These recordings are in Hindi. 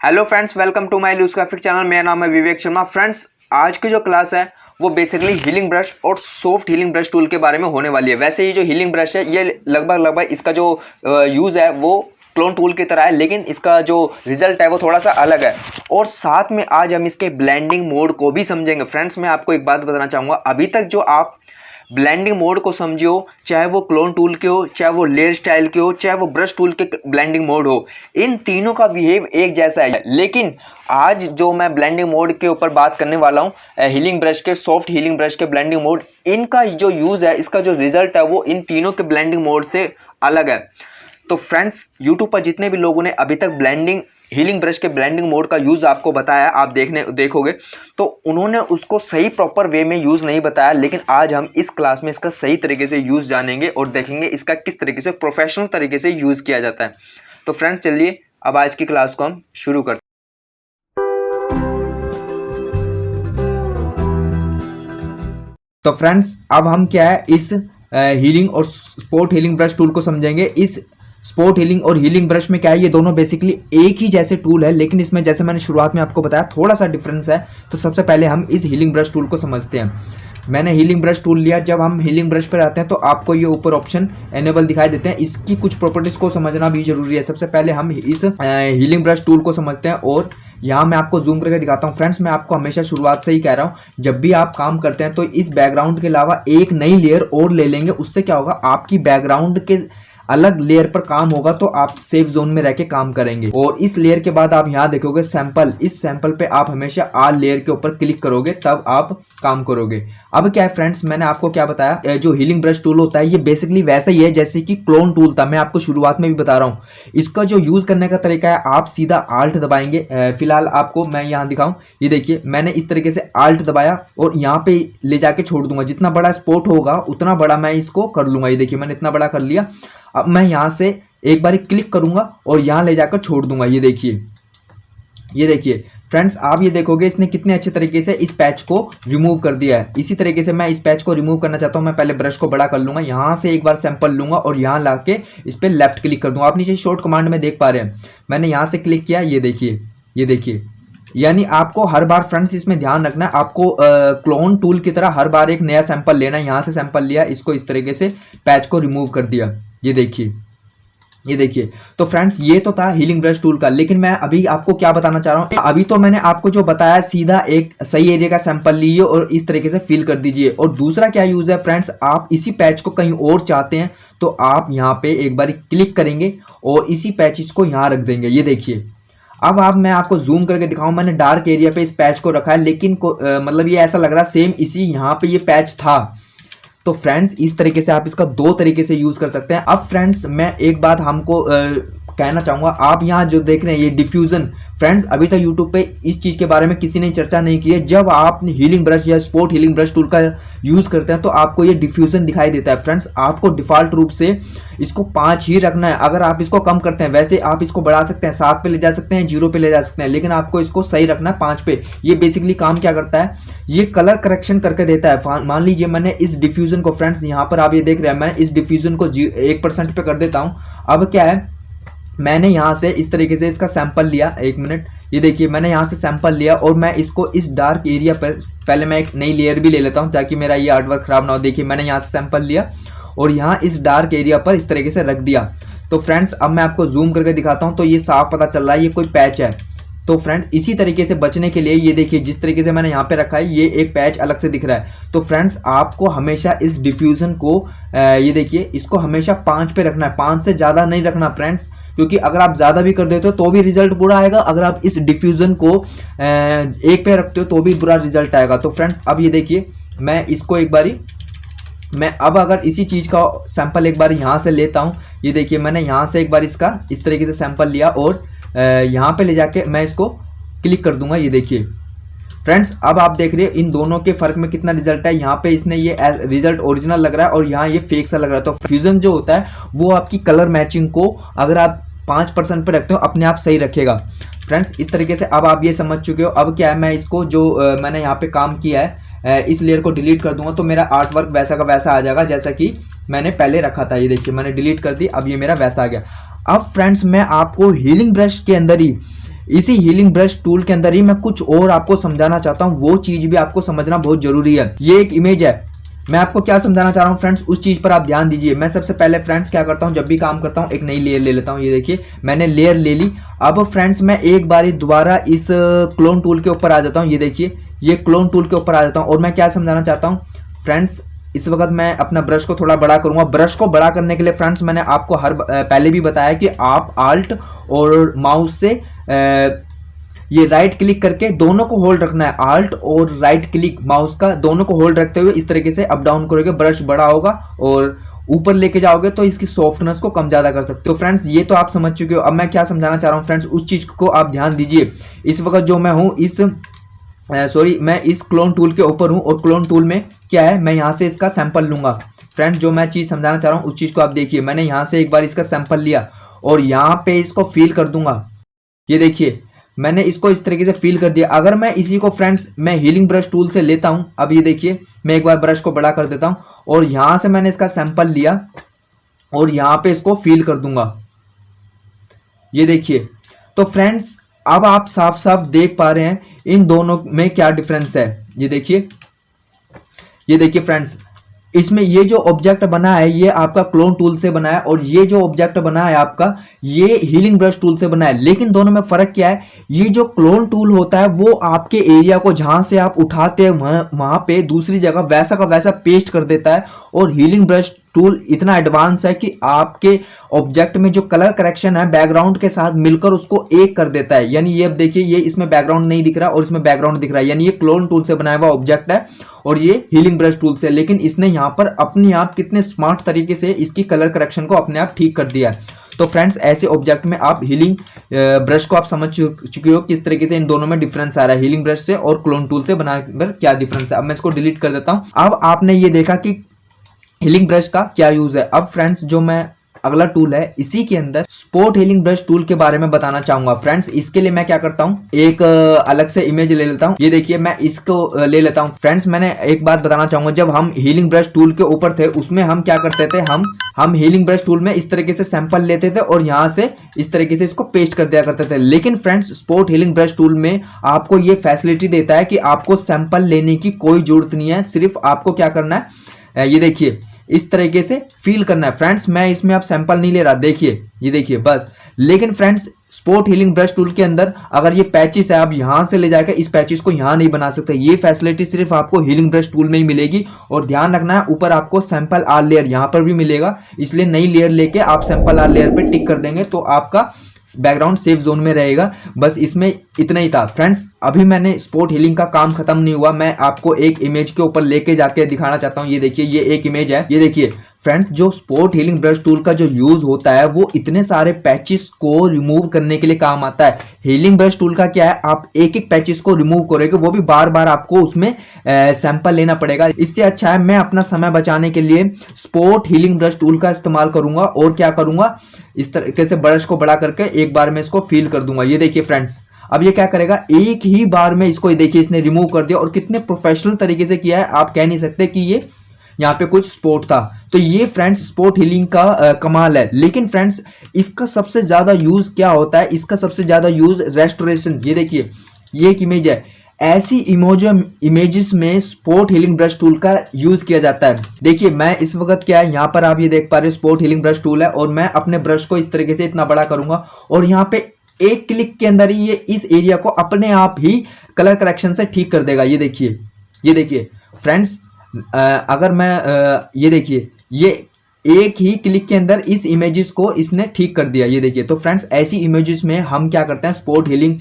Hello friends, welcome to my loose graphic channel. मेरा नाम है विवेक शर्मा। फ्रेंड्स, आज की जो क्लास है वो बेसिकली हीलिंग ब्रश और सॉफ्ट हीलिंग ब्रश टूल के बारे में होने वाली है। वैसे ये जो हीलिंग ब्रश है ये लगभग इसका जो यूज़ है वो क्लोन टूल की तरह है, लेकिन इसका जो रिजल्ट है वो थोड़ा सा अलग है। और साथ में आज हम इसके ब्लेंडिंग मोड को भी समझेंगे। फ्रेंड्स, मैं आपको एक बात बताना चाहूँगा, अभी तक जो आप ब्लेंडिंग मोड को समझे हो, चाहे वो क्लोन टूल के हो, चाहे वो लेयर स्टाइल के हो, चाहे वो ब्रश टूल के ब्लेंडिंग मोड हो, इन तीनों का बिहेव एक जैसा है। लेकिन आज जो मैं ब्लेंडिंग मोड के ऊपर बात करने वाला हूँ, हीलिंग ब्रश के, सॉफ्ट हीलिंग ब्रश के ब्लेंडिंग मोड, इनका जो यूज़ है, इसका जो रिजल्ट है वो इन तीनों के ब्लेंडिंग मोड से अलग है। तो फ्रेंड्स, यूट्यूब पर जितने भी लोगों ने अभी तक हीलिंग ब्रश के ब्लेंडिंग मोड का यूज़ आपको बताया, आप देखोगे तो उन्होंने उसको सही प्रॉपर वे में यूज़ नहीं बताया। लेकिन आज हम इस क्लास में इसका सही तरीके से यूज़ जानेंगे और देखेंगे इसका किस तरीके से प्रोफेशनल तरीके से यूज़ किया जाता है। तो फ्रेंड्स, चलिए अब आज की क्लास को हम शुरू करते हैं। तो फ्रेंड्स, अब हम क्या है इस हीलिंग और स्पोर्ट हीलिंग ब्रश टूल को समझेंगे। इस स्पोर्ट हीलिंग और हीलिंग ब्रश में क्या है, ये दोनों बेसिकली एक ही जैसे टूल है, लेकिन इसमें जैसे मैंने शुरुआत में आपको बताया थोड़ा सा डिफरेंस है। तो सबसे पहले हम इस हीलिंग ब्रश टूल को समझते हैं। मैंने हीलिंग ब्रश टूल लिया। जब हम हीलिंग ब्रश पर आते हैं तो आपको ये ऊपर ऑप्शन एनेबल दिखाई देते हैं। इसकी कुछ प्रॉपर्टीज को समझना भी जरूरी है। सबसे पहले हम इस हीलिंग ब्रश टूल को समझते हैं और यहाँ मैं आपको जूम करके दिखाता हूँ। फ्रेंड्स, मैं आपको हमेशा शुरुआत से ही कह रहा हूँ, जब भी आप काम करते हैं तो इस बैकग्राउंड के अलावा एक नई लेयर और ले लेंगे। उससे क्या होगा, आपकी बैकग्राउंड के अलग लेयर पर काम होगा तो आप सेफ जोन में रह के काम करेंगे। और इस लेयर के बाद आप यहाँ देखोगे सैंपल। इस सैंपल पे आप हमेशा आल लेयर के ऊपर क्लिक करोगे तब आप काम करोगे। अब क्या है फ्रेंड्स, मैंने आपको क्या बताया, जो हीलिंग ब्रश टूल होता है ये बेसिकली वैसा ही है जैसे कि क्लोन टूल था। मैं आपको शुरुआत में भी बता रहा हूँ। इसका जो यूज करने का तरीका है, आप सीधा आल्ट दबाएंगे। फिलहाल आपको मैं यहाँ दिखाऊं, ये देखिए मैंने इस तरीके से आल्ट दबाया और यहाँ पे ले जाके छोड़ दूंगा। जितना बड़ा स्पॉट होगा उतना बड़ा मैं इसको कर लूंगा। ये देखिए मैंने इतना बड़ा कर लिया। अब मैं यहाँ से एक बार क्लिक करूंगा और यहाँ ले जाकर छोड़ दूंगा। ये देखिए फ्रेंड्स, आप ये देखोगे इसने कितने अच्छे तरीके से इस पैच को रिमूव कर दिया है। इसी तरीके से मैं इस पैच को रिमूव करना चाहता हूँ। मैं पहले ब्रश को बड़ा कर लूंगा, यहाँ से एक बार सैंपल लूंगा और यहाँ लाके इस पर लेफ्ट क्लिक कर दूंगा। आप नीचे शॉर्ट कमांड में देख पा रहे हैं, मैंने यहाँ से क्लिक किया। ये देखिए यानी आपको हर बार फ्रेंड्स इसमें ध्यान रखना है, आपको क्लोन टूल की तरह हर बार एक नया सैंपल लेना है। यहाँ से सैंपल लिया, इसको इस तरीके से पैच को रिमूव कर दिया। ये देखिए। तो फ्रेंड्स, ये तो था हीलिंग ब्रश टूल का। लेकिन मैं अभी आपको क्या बताना चाह रहा हूँ, अभी तो मैंने आपको जो बताया, सीधा एक सही एरिया का सैंपल लीजिए और इस तरीके से फिल कर दीजिए। और दूसरा क्या यूज है फ्रेंड्स, आप इसी पैच को कहीं और चाहते हैं तो आप यहाँ पे एक बार क्लिक करेंगे और इसी पैचेस को यहाँ रख देंगे। ये देखिए, अब मैं आपको जूम करके दिखाऊं, मैंने डार्क एरिया पे इस पैच को रखा है, लेकिन मतलब ये ऐसा लग रहा है सेम इसी यहाँ पे ये पैच था। तो फ्रेंड्स, इस तरीके से आप इसका दो तरीके से यूज कर सकते हैं। अब फ्रेंड्स, मैं एक बात हमको कहना चाहूंगा, आप यहाँ जो देख रहे हैं ये डिफ्यूजन, फ्रेंड्स अभी तक यूट्यूब पे इस चीज के बारे में किसी ने चर्चा नहीं की है। जब आप हीलिंग ब्रश या स्पोर्ट हीलिंग ब्रश टूल का यूज करते हैं तो आपको ये डिफ्यूजन दिखाई देता है। फ्रेंड्स, आपको डिफॉल्ट रूप से इसको 5 ही रखना है। अगर आप इसको कम करते हैं, वैसे आप इसको बढ़ा सकते हैं, 7 पे ले जा सकते हैं, 0 पे ले जा सकते हैं, लेकिन आपको इसको सही रखना है 5 पे। ये बेसिकली काम क्या करता है, ये कलर करेक्शन करके देता है। मान लीजिए मैंने इस डिफ्यूजन को, फ्रेंड्स यहाँ पर आप ये देख रहे हैं, मैं इस डिफ्यूजन को 1% पे कर देता हूँ। अब क्या है, मैंने यहाँ से इस तरीके से इसका सैंपल लिया। एक मिनट, ये देखिए मैंने यहाँ से सैंपल लिया और मैं इसको इस डार्क एरिया पर, पहले मैं एक नई लेयर भी ले लेता हूँ ताकि मेरा ये आर्टवर्क खराब ना हो। देखिए मैंने यहाँ से सैंपल लिया और यहाँ इस डार्क एरिया पर इस तरीके से रख दिया। तो फ्रेंड्स, अब मैं आपको जूम करके दिखाता हूँ तो ये साफ पता चल रहा है ये कोई पैच है। तो फ्रेंड, इसी तरीके से बचने के लिए ये देखिए जिस तरीके से मैंने यहाँ पे रखा है, ये एक पैच अलग से दिख रहा है। तो फ्रेंड्स, आपको हमेशा इस डिफ्यूजन को ये देखिए इसको हमेशा 5 पे रखना है, 5 से ज़्यादा नहीं रखना फ्रेंड्स, क्योंकि अगर आप ज़्यादा भी कर देते हो तो भी रिजल्ट बुरा आएगा। अगर आप इस डिफ्यूजन को 1 पे रखते हो तो भी बुरा रिजल्ट आएगा। तो फ्रेंड्स, अब ये देखिए मैं इसको एक बारी, मैं अब अगर इसी चीज़ का सैंपल एक बार यहाँ से लेता हूँ, ये देखिए मैंने यहाँ से एक बार इसका इस तरीके से सैंपल लिया और यहाँ पे ले जाके मैं इसको क्लिक कर दूंगा। ये देखिए फ्रेंड्स, अब आप देख रहे हो इन दोनों के फर्क में कितना रिजल्ट है। यहाँ पे इसने ये रिजल्ट ओरिजिनल लग रहा है और यहाँ ये फेक सा लग रहा है। तो फ्यूजन जो होता है वो आपकी कलर मैचिंग को अगर आप 5% पे रखते हो अपने आप सही रखेगा। फ्रेंड्स, इस तरीके से अब आप ये समझ चुके हो। अब क्या है, मैं इसको जो मैंने यहाँ पे काम किया है इस लेयर को डिलीट कर दूंगा तो मेरा आर्ट वर्क वैसा का वैसा आ जाएगा जैसा कि मैंने पहले रखा था। ये देखिए मैंने डिलीट कर दी, अब ये मेरा वैसा आ गया। अब फ्रेंड्स, मैं आपको हीलिंग ब्रश के अंदर ही इसी हीलिंग ब्रश टूल के अंदर ही मैं कुछ और आपको समझाना चाहता हूँ, वो चीज भी आपको समझना बहुत जरूरी है। ये एक इमेज है, मैं आपको क्या समझाना चाह रहा हूँ फ्रेंड्स, उस चीज पर आप ध्यान दीजिए। मैं सबसे पहले फ्रेंड्स क्या करता हूँ, जब भी काम करता हूँ एक नई लेयर ले लेता हूँ। ये देखिए मैंने लेयर ले ली। अब फ्रेंड्स मैं एक बारी दोबारा इस क्लोन टूल के ऊपर आ जाता हूँ। ये देखिए ये क्लोन टूल के ऊपर आ जाता हूँ और मैं क्या समझाना चाहता हूँ फ्रेंड्स, इस वक्त मैं अपना ब्रश को थोड़ा बड़ा करूंगा। ब्रश को बड़ा करने के लिए फ्रेंड्स मैंने आपको पहले भी बताया कि आप आल्ट और माउस से ये राइट क्लिक करके दोनों को होल्ड रखना है। आल्ट और राइट क्लिक माउस का दोनों को होल्ड रखते हुए इस तरीके से अप डाउन करोगे, ब्रश बड़ा होगा और ऊपर लेके जाओगे तो इसकी सॉफ्टनेस को कम ज्यादा कर सकते हो। तो फ्रेंड्स ये तो आप समझ चुके हो। अब मैं क्या समझाना चाह रहा हूँ फ्रेंड्स, उस चीज को आप ध्यान दीजिए। इस वक्त जो मैं हूँ मैं इस क्लोन टूल के ऊपर हूँ और क्लोन टूल में क्या है, मैं यहाँ से इसका सैंपल लूंगा। फ्रेंड्स जो मैं चीज समझाना चाह रहा हूँ उस चीज को आप देखिए। मैंने यहाँ से एक बार इसका सैंपल लिया और यहाँ पे इसको फील कर दूंगा। ये देखिए मैंने इसको इस तरीके से फील कर दिया। अगर मैं इसी को फ्रेंड्स मैं हीलिंग ब्रश टूल से लेता हूं, अब ये देखिए मैं एक बार ब्रश को बड़ा कर देता हूं और यहां से मैंने इसका सैंपल लिया और यहां पे इसको फील कर दूंगा। ये देखिए तो फ्रेंड्स अब आप साफ साफ देख पा रहे हैं इन दोनों में क्या डिफरेंस है। ये देखिए फ्रेंड्स, इसमें ये जो ऑब्जेक्ट बना है ये आपका क्लोन टूल से बना है और ये जो ऑब्जेक्ट बना है आपका ये हीलिंग ब्रश टूल से बना है। लेकिन दोनों में फर्क क्या है, ये जो क्लोन टूल होता है वो आपके एरिया को जहां से आप उठाते हैं वहां पे दूसरी जगह वैसा का वैसा पेस्ट कर देता है। और हीलिंग ब्रश टूल इतना एडवांस है कि आपके ऑब्जेक्ट में जो कलर करेक्शन है बैकग्राउंड के साथ मिलकर उसको एक कर देता है। यानी ये अब देखिए ये इसमें बैकग्राउंड नहीं दिख रहा और इसमें बैकग्राउंड दिख रहा है, यानी ये क्लोन टूल से बनाया हुआ ऑब्जेक्ट है और ये हीलिंग ब्रश टूल से। लेकिन इसने यहाँ पर अपने आप कितने स्मार्ट तरीके से इसकी कलर करेक्शन को अपने आप ठीक कर दिया है। तो फ्रेंड्स ऐसे ऑब्जेक्ट में आप हीलिंग ब्रश को आप समझ चुके हो किस तरीके से इन दोनों में डिफरेंस आ रहा है, हीलिंग ब्रश से और क्लोन टूल से बनाकर क्या डिफरेंस है। अब मैं इसको डिलीट कर देता हूं। अब आपने ये देखा कि हीलिंग ब्रश का क्या यूज है। अब फ्रेंड्स जो मैं अगला टूल है इसी के अंदर स्पॉट हीलिंग ब्रश टूल के बारे में बताना चाहूंगा। फ्रेंड्स इसके लिए मैं क्या करता हूँ, एक अलग से इमेज ले लेता हूँ। ये देखिए मैं इसको ले लेता हूँ। फ्रेंड्स मैंने एक बात बताना चाहूंगा, जब हम हीलिंग ब्रश टूल के ऊपर थे उसमें हम क्या करते थे, हम हीलिंग ब्रश टूल में इस तरीके से सैंपल लेते थे और यहाँ से इस तरीके से इसको पेस्ट कर दिया करते थे। लेकिन friends spot healing brush tool में आपको ये फैसिलिटी देता है कि आपको सैंपल लेने की कोई जरूरत नहीं है, सिर्फ आपको क्या करना है, ये देखिए इस तरीके से फील करना है। फ्रेंड्स मैं इसमें अब सैंपल नहीं ले रहा, देखिए ये देखिए बस। लेकिन friends spot healing brush tool के अंदर अगर ये पैचेस है आप यहां से ले जाकर इस पैचेस को यहां नहीं बना सकते। ये फैसिलिटी सिर्फ आपको हीलिंग ब्रश टूल में ही मिलेगी। और ध्यान रखना है ऊपर आपको सैंपल आर लेयर यहां पर भी मिलेगा, इसलिए नई लेयर लेके आप सैंपल आर लेयर पे टिक कर देंगे तो आपका बैकग्राउंड सेफ जोन में रहेगा। बस इसमें इतना ही था फ्रेंड्स। अभी मैंने स्पॉट हीलिंग का काम खत्म नहीं हुआ, मैं आपको एक इमेज के ऊपर लेके जाके दिखाना चाहता हूं। ये देखिए ये एक इमेज है। ये देखिए फ्रेंड्स जो स्पॉट हीलिंग ब्रश टूल का जो यूज होता है वो इतने सारे पैचेस को रिमूव करने के लिए काम आता है। हीलिंग ब्रश टूल का क्या है, आप एक एक पैचेस को रिमूव करोगे, वो भी बार बार आपको उसमें सैंपल लेना पड़ेगा। इससे अच्छा है मैं अपना समय बचाने के लिए स्पॉट हीलिंग ब्रश टूल का इस्तेमाल करूंगा और क्या करूंगा, इस तरीके से ब्रश को बड़ा करके एक बार में इसको फील कर दूंगा। ये देखिए फ्रेंड्स अब ये क्या करेगा, एक ही बार में इसको देखिए इसने रिमूव कर दिया और कितने प्रोफेशनल तरीके से किया है। आप कह नहीं सकते कि ये यहाँ पे कुछ स्पॉट था। तो ये फ्रेंड्स स्पॉट हीलिंग का कमाल है। लेकिन फ्रेंड्स इसका सबसे ज्यादा यूज क्या होता है, इसका सबसे ज्यादा यूज रेस्टोरेशन। ये देखिए ये एक इमेज है, ऐसी इमेजेस में स्पॉट हीलिंग ब्रश टूल का यूज किया जाता है। देखिए मैं इस वक्त क्या है यहाँ पर आप ये देख पा रहे हो स्पॉट हीलिंग ब्रश टूल है और मैं अपने ब्रश को इस तरीके से इतना बड़ा करूंगा और यहाँ पे एक क्लिक के अंदर ही ये इस एरिया को अपने आप ही कलर करेक्शन से ठीक कर देगा। ये देखिए फ्रेंड्स अगर मैं ये देखिए ये एक ही क्लिक के अंदर इस इमेजेस को इसने ठीक कर दिया। ये देखिए तो फ्रेंड्स ऐसी इमेजेस में हम क्या करते हैं, स्पॉट हीलिंग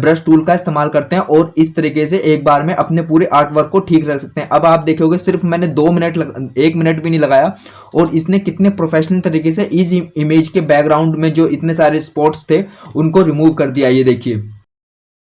ब्रश टूल का इस्तेमाल करते हैं और इस तरीके से एक बार में अपने पूरे आर्ट वर्क को ठीक रख सकते हैं। अब आप देखोगे सिर्फ मैंने 1 मिनट भी नहीं लगाया और इसने कितने प्रोफेशनल तरीके से इस इमेज के बैकग्राउंड में जो इतने सारे स्पॉट्स थे उनको रिमूव कर दिया। ये देखिए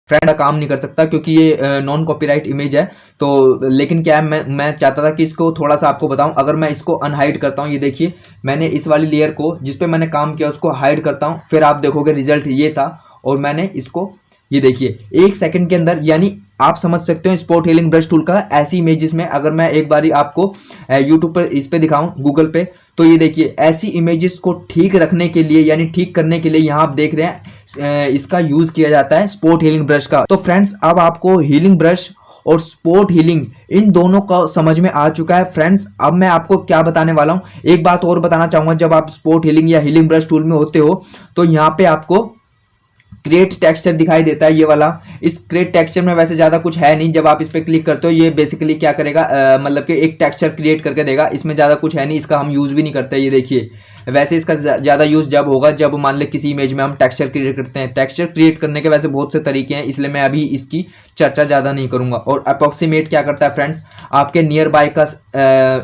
फ्रेंड का काम नहीं कर सकता क्योंकि ये नॉन कॉपीराइट इमेज है। तो लेकिन क्या है मैं चाहता था कि इसको थोड़ा सा आपको बताऊं। अगर मैं इसको अनहाइड करता हूं, ये देखिए मैंने इस वाली लेयर को जिस पे मैंने काम किया उसको हाइड करता हूं, फिर आप देखोगे रिजल्ट ये था। और मैंने इसको ये देखिए 1 सेकंड के अंदर, यानी आप समझ सकते हो स्पॉट हीलिंग ब्रश टूल का ऐसी इमेजेस में। अगर मैं एक बारी आपको यूट्यूब पर इस पे दिखाऊं गूगल पे, तो ये देखिए ऐसी इमेजेस को ठीक रखने के लिए यानी ठीक करने के लिए यहाँ आप देख रहे हैं इसका यूज किया जाता है स्पोर्ट हीलिंग ब्रश का। तो फ्रेंड्स अब आपको हीलिंग ब्रश और स्पोर्ट हीलिंग इन दोनों का समझ में आ चुका है। फ्रेंड्स अब मैं आपको क्या बताने वाला हूं, एक बात और बताना चाहूंगा। जब आप स्पोर्ट हीलिंग या हीलिंग ब्रश टूल में होते हो तो यहाँ पे आपको क्रिएट टेक्सचर दिखाई देता है, ये वाला। इस क्रिएट टेक्सचर में वैसे ज़्यादा कुछ है नहीं। जब आप इस पर क्लिक करते हो ये बेसिकली क्या करेगा, मतलब कि एक टेक्सचर क्रिएट करके देगा। इसमें ज़्यादा कुछ है नहीं, इसका हम यूज़ भी नहीं करते। ये देखिए, वैसे इसका ज़्यादा यूज़ जब होगा जब मान ले किसी इमेज में हम टेक्सचर क्रिएट करते हैं। टेक्सचर क्रिएट करने के वैसे बहुत से तरीके हैं, इसलिए मैं अभी इसकी चर्चा ज़्यादा नहीं करूँगा। और अप्रॉक्सीमेट क्या करता है फ्रेंड्स, आपके नियर बाय का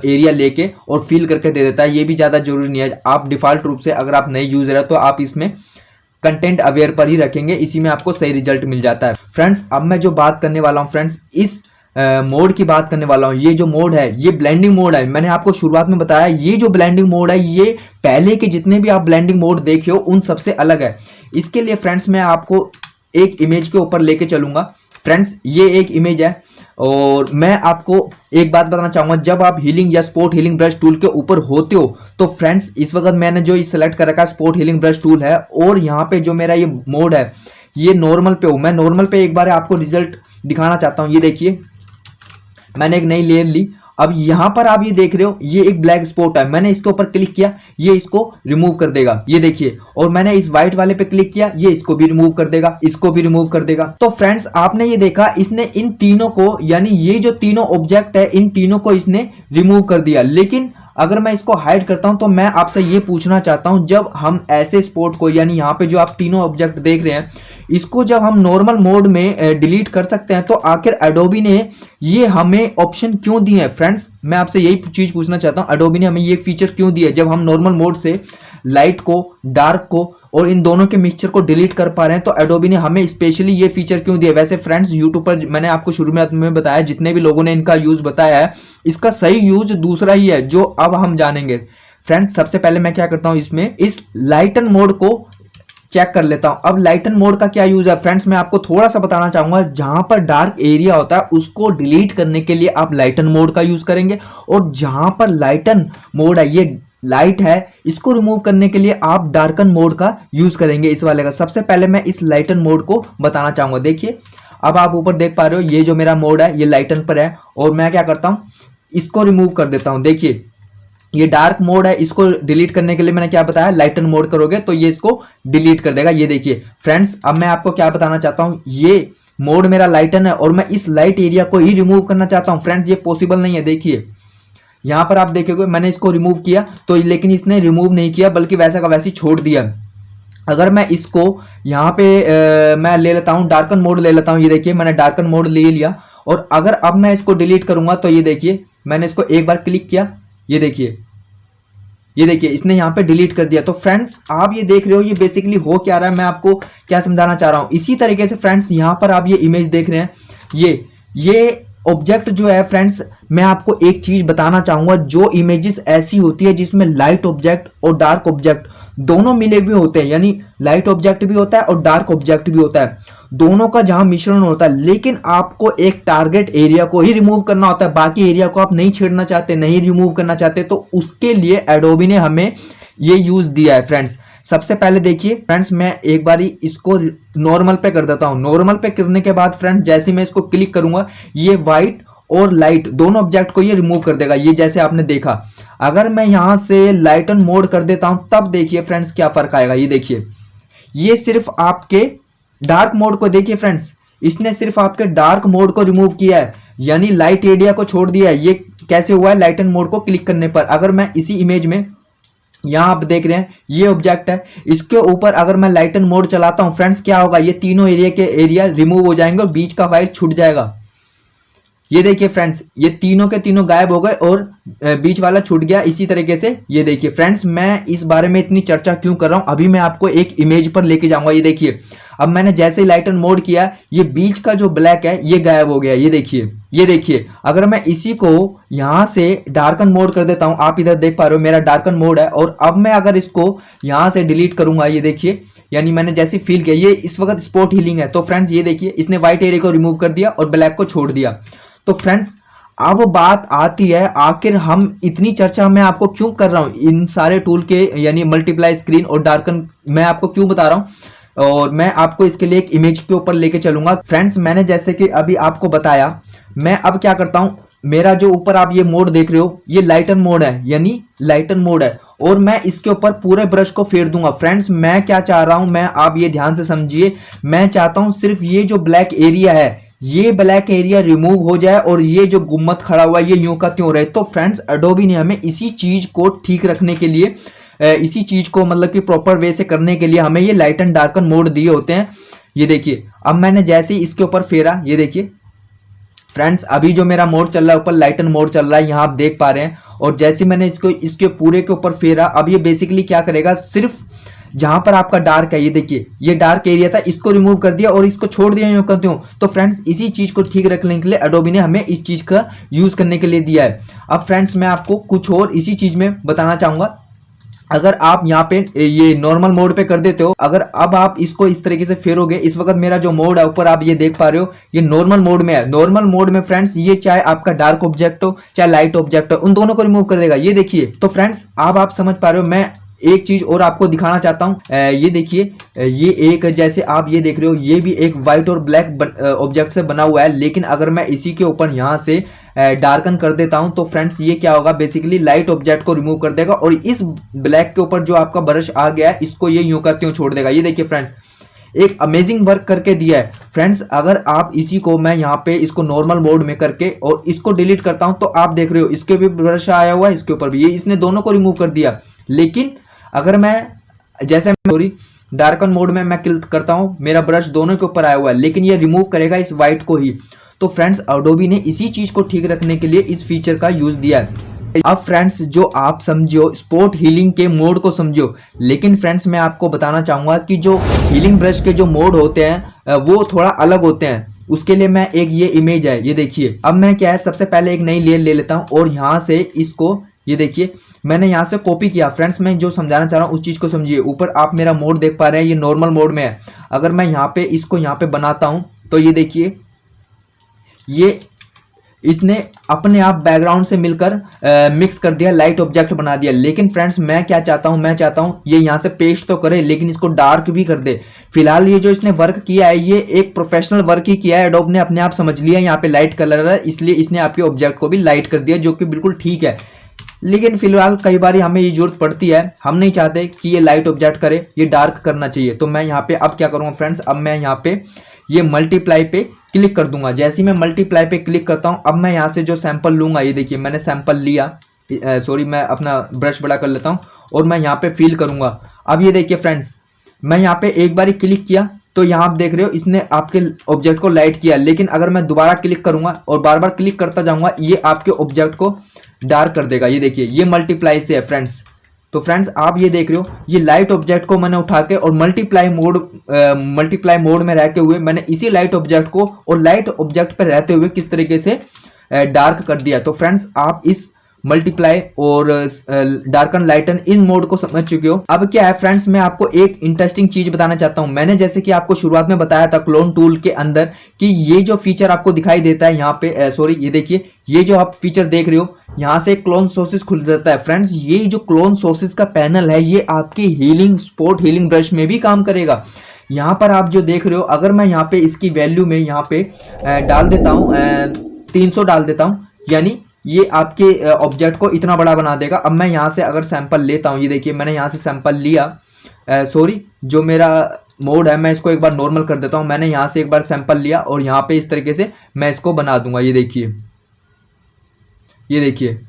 एरिया लेके और फिल करके दे देता है। ये भी ज़्यादा जरूरी नहीं है। आप डिफ़ॉल्ट रूप से अगर आप नए यूज़र है तो आप इसमें कंटेंट अवेयर पर ही रखेंगे, इसी में आपको सही रिजल्ट मिल जाता है। फ्रेंड्स अब मैं जो बात करने वाला हूं फ्रेंड्स, इस मोड की बात करने वाला हूं। ये जो मोड है ये ब्लेंडिंग मोड है। मैंने आपको शुरुआत में बताया ये जो ब्लेंडिंग मोड है ये पहले के जितने भी आप ब्लेंडिंग मोड देखे हो उन सबसे अलग है। इसके लिए फ्रेंड्स मैं आपको एक इमेज के ऊपर लेके चलूंगा। फ्रेंड्स ये एक इमेज है और मैं आपको एक बात बताना चाहूंगा, जब आप हीलिंग या स्पोर्ट हीलिंग ब्रश टूल के ऊपर होते हो तो फ्रेंड्स इस वक्त मैंने जो सेलेक्ट कर रखा है स्पोर्ट हीलिंग ब्रश टूल है, और यहाँ पे जो मेरा ये मोड है ये नॉर्मल पे हूं। मैं नॉर्मल पे एक बार आपको रिजल्ट दिखाना चाहता हूं। ये देखिए मैंने एक नई लेयर ली। अब यहां पर आप ये देख रहे हो ये एक ब्लैक स्पॉट है, मैंने इसके ऊपर क्लिक किया ये इसको रिमूव कर देगा, ये देखिए। और मैंने इस व्हाइट वाले पे क्लिक किया ये इसको भी रिमूव कर देगा, इसको भी रिमूव कर देगा। तो फ्रेंड्स आपने ये देखा इसने इन तीनों को, यानी ये जो तीनों ऑब्जेक्ट है इन तीनों को इसने रिमूव कर दिया। लेकिन अगर मैं इसको हाइड करता हूं तो मैं आपसे ये पूछना चाहता हूं, जब हम ऐसे स्पॉट को, यानी यहां पे जो आप तीनों ऑब्जेक्ट देख रहे हैं इसको जब हम नॉर्मल मोड में डिलीट कर सकते हैं तो आखिर एडोबी ने ये हमें ऑप्शन क्यों दिए हैं? फ्रेंड्स मैं आपसे यही चीज पूछना चाहता हूं, एडोबी ने हमें ये फीचर क्यों दिया है? जब हम नॉर्मल मोड से लाइट को, डार्क को और इन दोनों के मिक्सचर को डिलीट कर पा रहे हैं तो एडोबी ने हमें स्पेशली ये फीचर क्यों दिया? वैसे फ्रेंड्स यूट्यूब पर मैंने आपको शुरू में बताया, जितने भी लोगों ने इनका यूज बताया है इसका सही यूज दूसरा ही है जो अब हम जानेंगे। फ्रेंड्स सबसे पहले मैं क्या करता हूं, इसमें इस लाइटन मोड को चेक कर लेता हूं। अब लाइटन मोड का क्या यूज है फ्रेंड्स, मैं आपको थोड़ा सा बताना चाहूंगा। जहां पर डार्क एरिया होता है उसको डिलीट करने के लिए आप लाइटन मोड का यूज करेंगे, और जहां पर लाइटन मोड है, ये लाइट है, इसको रिमूव करने के लिए आप डार्कन मोड का यूज करेंगे, इस वाले का। सबसे पहले मैं इस लाइटन मोड को बताना चाहूंगा। देखिए अब आप ऊपर देख पा रहे हो ये जो मेरा मोड है ये लाइटन पर है, और मैं क्या करता हूं इसको रिमूव कर देता हूं। देखिए ये डार्क मोड है, इसको डिलीट करने के लिए मैंने क्या बताया, लाइटन मोड करोगे तो ये इसको डिलीट कर देगा। ये देखिए फ्रेंड्स अब मैं आपको क्या बताना चाहता हूं, ये मोड मेरा लाइटन है और मैं इस लाइट एरिया को ही रिमूव करना चाहता हूं। फ्रेंड्स ये पॉसिबल नहीं है। देखिए यहां पर आप देखोगे मैंने इसको रिमूव किया तो, लेकिन इसने रिमूव नहीं किया बल्कि वैसा का वैसे छोड़ दिया। अगर मैं इसको यहाँ पे मैं ले लेता हूँ डार्कन मोड ले लेता हूँ, ये देखिए मैंने डार्कन मोड ले लिया, और अगर अब मैं इसको डिलीट करूंगा तो ये देखिए मैंने इसको एक बार क्लिक किया, ये देखिए इसने यहाँ पे डिलीट कर दिया। तो फ्रेंड्स आप ये देख रहे हो ये बेसिकली हो क्या रहा है, मैं आपको क्या समझाना चाह रहा हूँ। इसी तरीके से फ्रेंड्स यहाँ पर आप ये इमेज देख रहे हैं, ये ऑब्जेक्ट जो है फ्रेंड्स, मैं आपको एक चीज बताना चाहूंगा, जो इमेजेस ऐसी होती है जिसमें लाइट ऑब्जेक्ट और डार्क ऑब्जेक्ट दोनों मिले हुए होते हैं, यानी लाइट ऑब्जेक्ट भी होता है और डार्क ऑब्जेक्ट भी होता है, दोनों का जहां मिश्रण होता है, लेकिन आपको एक टारगेट एरिया को ही रिमूव करना होता है, बाकी एरिया को आप नहीं छेड़ना चाहते, नहीं रिमूव करना चाहते, तो उसके लिए एडोबी ने हमें ये यूज दिया है। फ्रेंड्स सबसे पहले देखिए फ्रेंड्स मैं एक बारी इसको नॉर्मल पे कर देता हूं। नॉर्मल पे करने के बाद फ्रेंड्स जैसे मैं इसको क्लिक करूंगा ये व्हाइट और लाइट दोनों ऑब्जेक्ट को ये रिमूव कर देगा, ये जैसे आपने देखा। अगर मैं यहां से लाइटन मोड कर देता हूं तब देखिए फ्रेंड्स क्या फर्क आएगा। ये देखिए ये सिर्फ आपके डार्क मोड को, देखिए फ्रेंड्स इसने सिर्फ आपके डार्क मोड को रिमूव किया है, यानी लाइट एरिया को छोड़ दिया है। ये कैसे हुआ है, लाइटन मोड को क्लिक करने पर। अगर मैं इसी इमेज में यहां आप देख रहे हैं ये ऑब्जेक्ट है, इसके ऊपर अगर मैं लाइटन मोड चलाता हूं फ्रेंड्स क्या होगा, ये तीनों एरिया के एरिया रिमूव हो जाएंगे और बीच का व्हाइट छूट जाएगा। ये देखिए फ्रेंड्स ये तीनों के तीनों गायब हो गए और बीच वाला छूट गया। इसी तरीके से ये देखिए फ्रेंड्स मैं इस बारे में इतनी चर्चा क्यों कर रहा हूं, अभी मैं आपको एक इमेज पर लेके जाऊंगा। ये देखिए अब मैंने जैसे ही लाइटन मोड किया ये बीच का जो ब्लैक है ये गायब हो गया। ये देखिए अगर मैं इसी को यहां से डार्कन मोड कर देता हूं, आप इधर देख पा रहे हो मेरा डार्कन मोड है, और अब मैं अगर इसको यहां से डिलीट करूंगा, ये देखिए यानी मैंने जैसे फील किया ये इस वक्त स्पॉट हीलिंग है, तो फ्रेंड्स ये देखिए इसने व्हाइट एरिया को रिमूव कर दिया और ब्लैक को छोड़ दिया। तो फ्रेंड्स अब बात आती है आखिर हम इतनी चर्चा मैं आपको क्यों कर रहा हूं इन सारे टूल के, यानी मल्टीप्लाई स्क्रीन और डार्कन मैं आपको क्यों बता रहा हूं। और मैं आपको इसके लिए एक इमेज के ऊपर लेके चलूंगा। फ्रेंड्स मैंने जैसे कि अभी आपको बताया, मैं अब क्या करता हूं, मेरा जो ऊपर आप ये मोड देख रहे हो ये लाइटन मोड है, यानी लाइटन मोड है, और मैं इसके ऊपर पूरे ब्रश को फेर दूंगा। फ्रेंड्स मैं क्या चाह रहा हूं, मैं आप ये ध्यान से समझिए, मैं चाहता हूं सिर्फ ये जो ब्लैक एरिया है, ये ब्लैक एरिया रिमूव हो जाए और ये जो गुम्मत खड़ा हुआ है ये यूं का त्यों रहे। तो फ्रेंड्स एडोबी ने हमें इसी चीज को ठीक रखने के लिए, इसी चीज को मतलब कि प्रॉपर वे से करने के लिए हमें ये लाइट एंड डार्कन मोड दिए होते हैं। ये देखिए अब मैंने जैसे ही इसके ऊपर फेरा, ये देखिए फ्रेंड्स अभी जो मेरा मोड चल रहा है ऊपर लाइटन मोड चल रहा है, यहाँ आप देख पा रहे हैं। और जैसे मैंने इसको इसके पूरे के ऊपर फेरा, अब ये बेसिकली क्या करेगा, सिर्फ जहां पर आपका डार्क है, ये देखिए ये डार्क एरिया था, इसको रिमूव कर दिया और इसको छोड़ दिया यूं करते हो। तो फ्रेंड्स इसी चीज को ठीक रखने के लिए एडोबी ने हमें इस चीज का यूज करने के लिए दिया है। अब फ्रेंड्स मैं आपको कुछ और इसी चीज में बताना चाहूंगा। अगर आप यहाँ पे ये नॉर्मल मोड पे कर देते हो, अगर अब आप इसको इस तरीके से फेरोगे, इस वक्त मेरा जो मोड है ऊपर आप ये देख पा रहे हो ये नॉर्मल मोड में है। नॉर्मल मोड में फ्रेंड्स ये चाहे आपका डार्क ऑब्जेक्ट हो चाहे लाइट ऑब्जेक्ट हो, उन दोनों को रिमूव कर देगा। ये देखिए तो फ्रेंड्स अब आप समझ पा रहे हो। मैं एक चीज और आपको दिखाना चाहता हूं, ये देखिए ये एक, जैसे आप ये देख रहे हो ये भी एक व्हाइट और ब्लैक ऑब्जेक्ट से बना हुआ है, लेकिन अगर मैं इसी के ऊपर यहां से डार्कन कर देता हूं तो फ्रेंड्स ये क्या होगा, बेसिकली लाइट ऑब्जेक्ट को रिमूव कर देगा और इस ब्लैक के ऊपर जो आपका ब्रश आ गया है इसको ये यूं करते हुए छोड़ देगा। ये देखिए फ्रेंड्स एक अमेजिंग वर्क करके दिया है। फ्रेंड्स अगर आप इसी को, मैं यहाँ पे इसको नॉर्मल मोड में करके और इसको डिलीट करता हूं तो आप देख रहे हो इसके भी ब्रश आया हुआ है, इसके ऊपर भी, ये इसने दोनों को रिमूव कर दिया। लेकिन अगर मैं जैसे सॉरी डार्कन मोड में मैं क्लिक करता हूं, मेरा ब्रश दोनों के ऊपर आया हुआ है, लेकिन ये रिमूव करेगा इस व्हाइट को ही। तो फ्रेंड्स एडोबी ने इसी चीज को ठीक रखने के लिए इस फीचर का यूज दिया है। अब फ्रेंड्स जो आप समझो स्पॉट हीलिंग के मोड को समझो, लेकिन फ्रेंड्स मैं आपको बताना चाहूंगा कि जो हीलिंग ब्रश के जो मोड होते हैं वो थोड़ा अलग होते हैं। उसके लिए मैं एक ये इमेज है, ये देखिए। अब मैं क्या है, सबसे पहले एक नई लेयर ले लेता हूं और यहां से इसको, ये देखिए मैंने यहां से कॉपी किया। फ्रेंड्स मैं जो समझाना चाह रहा हूं उस चीज को समझिए। ऊपर आप मेरा मोड देख पा रहे हैं, ये नॉर्मल मोड में है। अगर मैं यहां पे इसको यहां पे बनाता हूं तो ये देखिए ये इसने अपने आप बैकग्राउंड से मिलकर मिक्स कर दिया, लाइट ऑब्जेक्ट बना दिया। लेकिन फ्रेंड्स मैं क्या चाहता हूं, मैं चाहता हूं ये यहां से पेस्ट तो करे लेकिन इसको डार्क भी कर दे। फिलहाल ये जो इसने वर्क किया है ये एक प्रोफेशनल वर्क ही किया है, एडोब ने अपने आप समझ लिया यहाँ पे लाइट कलर है इसलिए इसने आपके ऑब्जेक्ट को भी लाइट कर दिया, जो कि बिल्कुल ठीक है। लेकिन फिलहाल कई बार हमें ये जरूरत पड़ती है, हम नहीं चाहते कि ये लाइट ऑब्जेक्ट करे, ये डार्क करना चाहिए। तो मैं यहाँ पे अब क्या करूँगा फ्रेंड्स, अब मैं यहाँ पे ये मल्टीप्लाई पे क्लिक कर दूंगा। जैसे ही मैं मल्टीप्लाई पे क्लिक करता हूँ, अब मैं यहाँ से जो सैंपल लूंगा, ये देखिए मैंने सैंपल लिया, सॉरी मैं अपना ब्रश बड़ा कर लेता हूँ और मैं यहाँ पे फिल करूंगा। अब ये देखिए फ्रेंड्स मैं यहाँ पे एक बार क्लिक किया तो यहाँ आप देख रहे हो इसने आपके ऑब्जेक्ट को लाइट किया। लेकिन अगर मैं दोबारा क्लिक करूंगा और बार बार क्लिक करता जाऊंगा ये आपके ऑब्जेक्ट को डार्क कर देगा। ये देखिए ये मल्टीप्लाई से है फ्रेंड्स। तो फ्रेंड्स आप ये देख रहे हो ये लाइट ऑब्जेक्ट को मैंने उठा के और मल्टीप्लाई मोड में रहते हुए मैंने इसी लाइट ऑब्जेक्ट को और लाइट ऑब्जेक्ट पर रहते हुए किस तरीके से डार्क कर दिया। तो फ्रेंड्स आप इस मल्टीप्लाई और डार्कन लाइटन इन मोड को समझ चुके हो। अब क्या है फ्रेंड्स, मैं आपको एक इंटरेस्टिंग चीज बताना चाहता हूं। मैंने जैसे कि आपको शुरुआत में बताया था क्लोन टूल के अंदर कि ये जो फीचर आपको दिखाई देता है यहाँ पे, सॉरी ये देखिए ये जो आप फीचर देख रहे हो यहाँ से क्लोन सोर्सेज खुल जाता है। फ्रेंड्स ये जो क्लोन सोर्सेज का पैनल है ये आपकी हीलिंग स्पॉट हीलिंग ब्रश में भी काम करेगा। यहाँ पर आप जो देख रहे हो, अगर मैं यहाँ पे इसकी वैल्यू में यहाँ पे डाल देता हूँ 300 डाल देता हूँ, यानी ये आपके ऑब्जेक्ट को इतना बड़ा बना देगा। अब मैं यहाँ से अगर सैंपल लेता हूँ, ये देखिए मैंने यहाँ से सैंपल लिया, सॉरी जो मेरा मोड है मैं इसको एक बार नॉर्मल कर देता हूँ। मैंने यहाँ से एक बार सैंपल लिया और यहाँ पे इस तरीके से मैं इसको बना दूंगा। ये देखिए ये देखिए।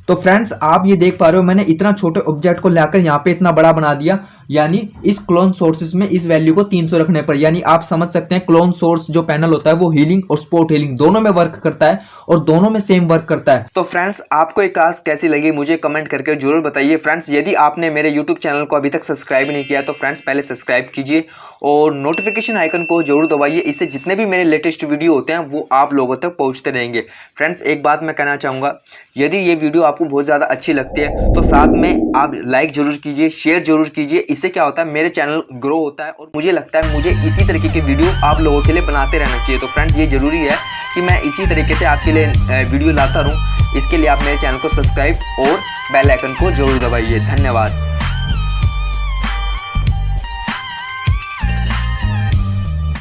तो फ्रेंड्स आप ये देख पा रहे हो मैंने इतना छोटे ऑब्जेक्ट को लाकर यहाँ पे इतना बड़ा बना दिया, यानी इस क्लोन सोर्सेस में इस वैल्यू को 300 रखने पर, यानी आप समझ सकते हैं क्लोन सोर्स जो पैनल होता है वो हीलिंग और स्पॉट हीलिंग दोनों में वर्क करता है और दोनों में सेम वर्क करता है। तो फ्रेंड्स आपको ये क्लास कैसी लगी मुझे कमेंट करके जरूर बताइए। फ्रेंड्स यदि आपने मेरे यूट्यूब चैनल को अभी तक सब्सक्राइब नहीं किया तो फ्रेंड्स पहले सब्सक्राइब कीजिए और नोटिफिकेशन आइकन को जरूर दबाइए। इससे जितने भी मेरे लेटेस्ट वीडियो होते हैं वो आप लोगों तक पहुंचते रहेंगे। फ्रेंड्स एक बात मैं कहना चाहूँगा, यदि ये वीडियो आपको बहुत ज़्यादा अच्छी लगती है तो साथ में आप लाइक जरूर कीजिए, शेयर जरूर कीजिए। इससे क्या होता है मेरे चैनल ग्रो होता है और मुझे लगता है मुझे इसी तरीके के वीडियो आप लोगों के लिए बनाते रहना चाहिए। तो फ्रेंड्स ये जरूरी है कि मैं इसी तरीके से आपके लिए वीडियो लाता रहूँ। इसके लिए आप मेरे चैनल को सब्सक्राइब और बेल आइकन को जरूर दबाइए। धन्यवाद।